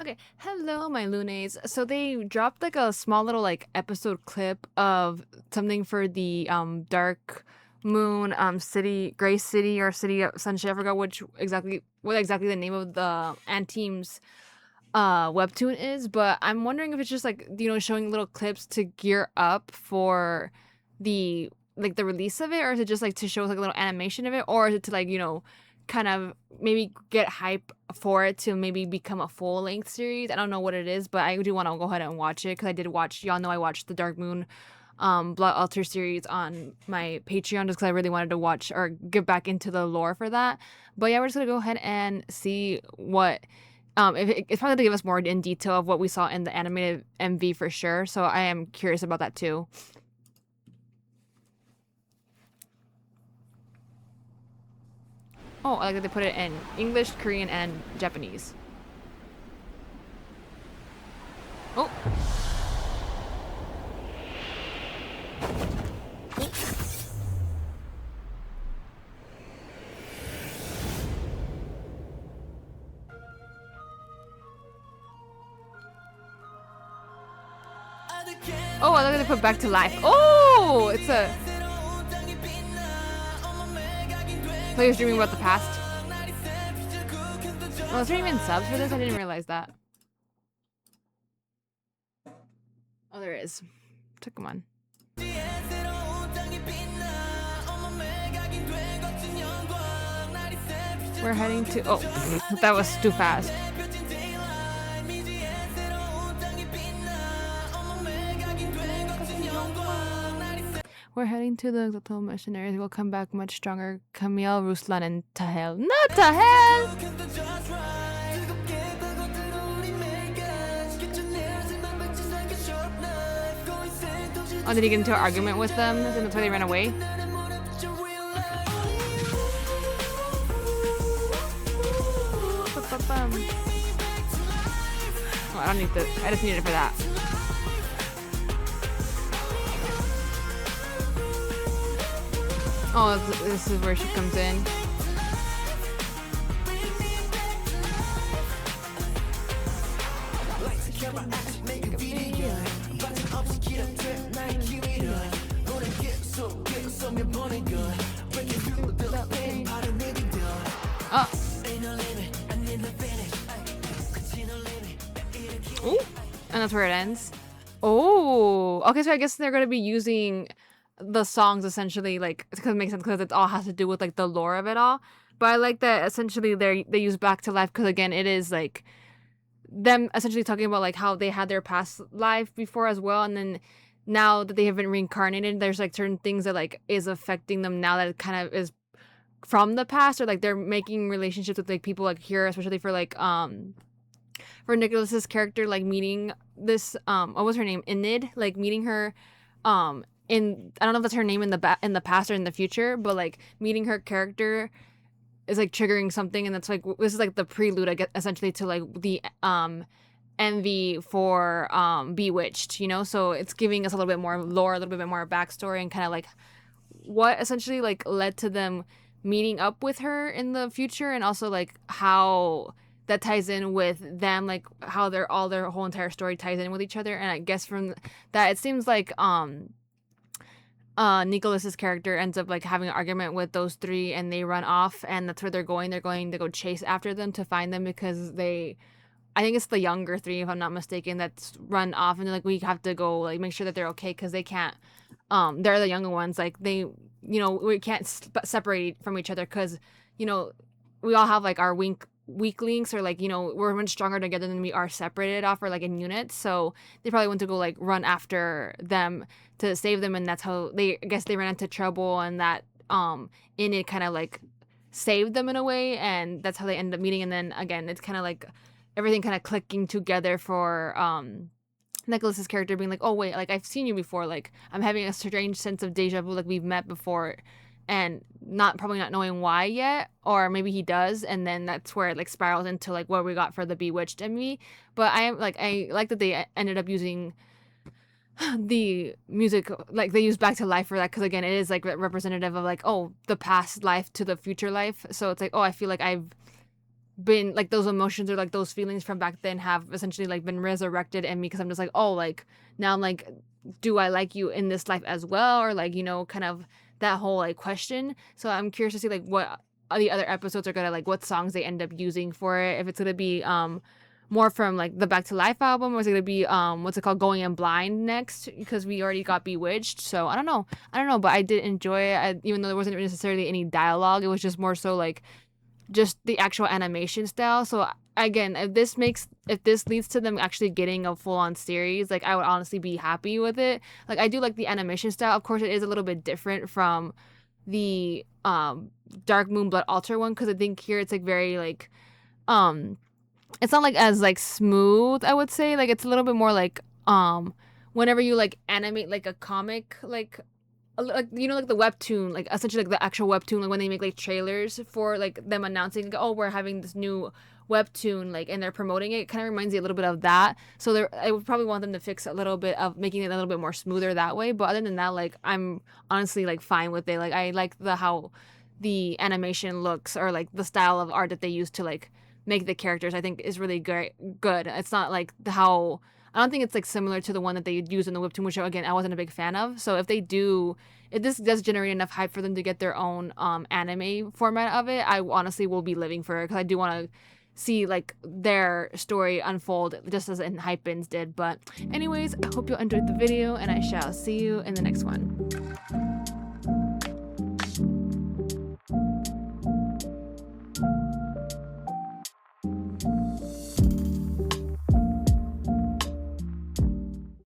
Okay, hello, my Lunes. So they dropped like a small little like episode clip of something for the Dark Moon City, Gray City or City of Sunshine. I forgot what exactly the name of the Anteam's webtoon is, but I'm wondering if it's just like showing little clips to gear up for the the release of it, or is it just like to show like a little animation of it, or is it to kind of maybe get hype for it to maybe become a full length series. I don't know what it is, but I do want to go ahead and watch it because I did watch. Y'all know I watched the Dark Moon, Blood Altar series on my Patreon just because I really wanted to watch or get back into the lore for that. But yeah, we're just gonna go ahead and see what. It's probably to give us more in detail of what we saw in the animated MV for sure. So I am curious about that too. Oh, I like that they put it in English, Korean, and Japanese. Oh. Oh, I like that they put back to life. Oh, it's a. So he was dreaming about the past. Oh, is there even subs for this? I didn't realize that. Oh, there is. So come on. We're heading to. Oh, that was too fast. We're heading to the little missionaries. We'll come back much stronger. Camille, Ruslan, and Tahel. Not Tahel! Oh, did he get into an argument with them? And that's why they ran away? Oh, I don't need this. I just need it for that. Oh, this is where she comes in. Oh. Ooh. And that's where it ends. Oh. Okay, so I guess they're going to be using the songs essentially, like, because it makes sense because it all has to do with like the lore of it all. But I like that essentially they use back to life because again it is like them essentially talking about like how they had their past life before as well, and then now that they have been reincarnated, there's like certain things that like is affecting them now that it kind of is from the past, or like they're making relationships with like people like here, especially for like for Nicholas's character, like meeting this what was her name, Enid, like meeting her in, I don't know if that's her name in the past or in the future, but like meeting her character is like triggering something, and that's like this is like the prelude, I guess, essentially to like the MV for Bewitched, so it's giving us a little bit more lore, a little bit more backstory, and kind of like what essentially like led to them meeting up with her in the future, and also like how that ties in with them, like how their whole entire story ties in with each other. And I guess from that it seems like Nicholas's character ends up like having an argument with those three, and they run off, and that's where they're going to go chase after them to find them, because I think it's the younger three, if I'm not mistaken, that's run off, and they're like, we have to go like make sure that they're okay because they can't they're the younger ones, like they we can't separate from each other because we all have like our weak links, or like we're much stronger together than we are separated off or like in units. So they probably went to go like run after them to save them, and that's how I guess they ran into trouble, and that in it kind of like saved them in a way, and that's how they ended up meeting. And then again it's kind of like everything kind of clicking together for Nicholas's character being like, oh wait, like I've seen you before, like I'm having a strange sense of deja vu, like we've met before, and probably not knowing why yet, or maybe he does, and then that's where it like spirals into like what we got for the Bewitched MV. But I like that they ended up using the music, like they use back to life for that, because again it is like representative of like, oh, the past life to the future life. So it's like, oh, I feel like I've been like those emotions or like those feelings from back then have essentially like been resurrected in me, because I'm just like, oh, like now I'm like, do I like you in this life as well, or like, you know, kind of that whole like question. So I'm curious to see like what the other episodes are gonna like, what songs they end up using for it, if it's gonna be more from like the Back to Life album, or is it gonna be what's it called, Going in Blind next, because we already got Bewitched. So I don't know, but I did enjoy it. Even though there wasn't necessarily any dialogue, it was just more so like just the actual animation style. So again, if this leads to them actually getting a full on series, like I would honestly be happy with it. Like I do like the animation style. Of course, it is a little bit different from the Dark Moon Blood Altar one, because I think here it's like very like um it's not like as like smooth, I would say. Like it's a little bit more whenever you like animate like a comic, like you know, like the webtoon, like essentially like the actual webtoon, like when they make like trailers for like them announcing like, oh, we're having this new webtoon, like, and they're promoting it. It kind of reminds me a little bit of that. So there, I would probably want them to fix a little bit of making it a little bit more smoother that way. But other than that, like I'm honestly like fine with it. Like I like the how the animation looks, or like the style of art that they use to like make the characters, I think is really great. Good. It's not like how, I don't think it's like similar to the one that they use in the webtoon, which again I wasn't a big fan of. So if this does generate enough hype for them to get their own anime format of it, I honestly will be living for it, because I do want to see like their story unfold just as in Hypens did. But anyways, I hope you enjoyed the video, and I shall see you in the next one.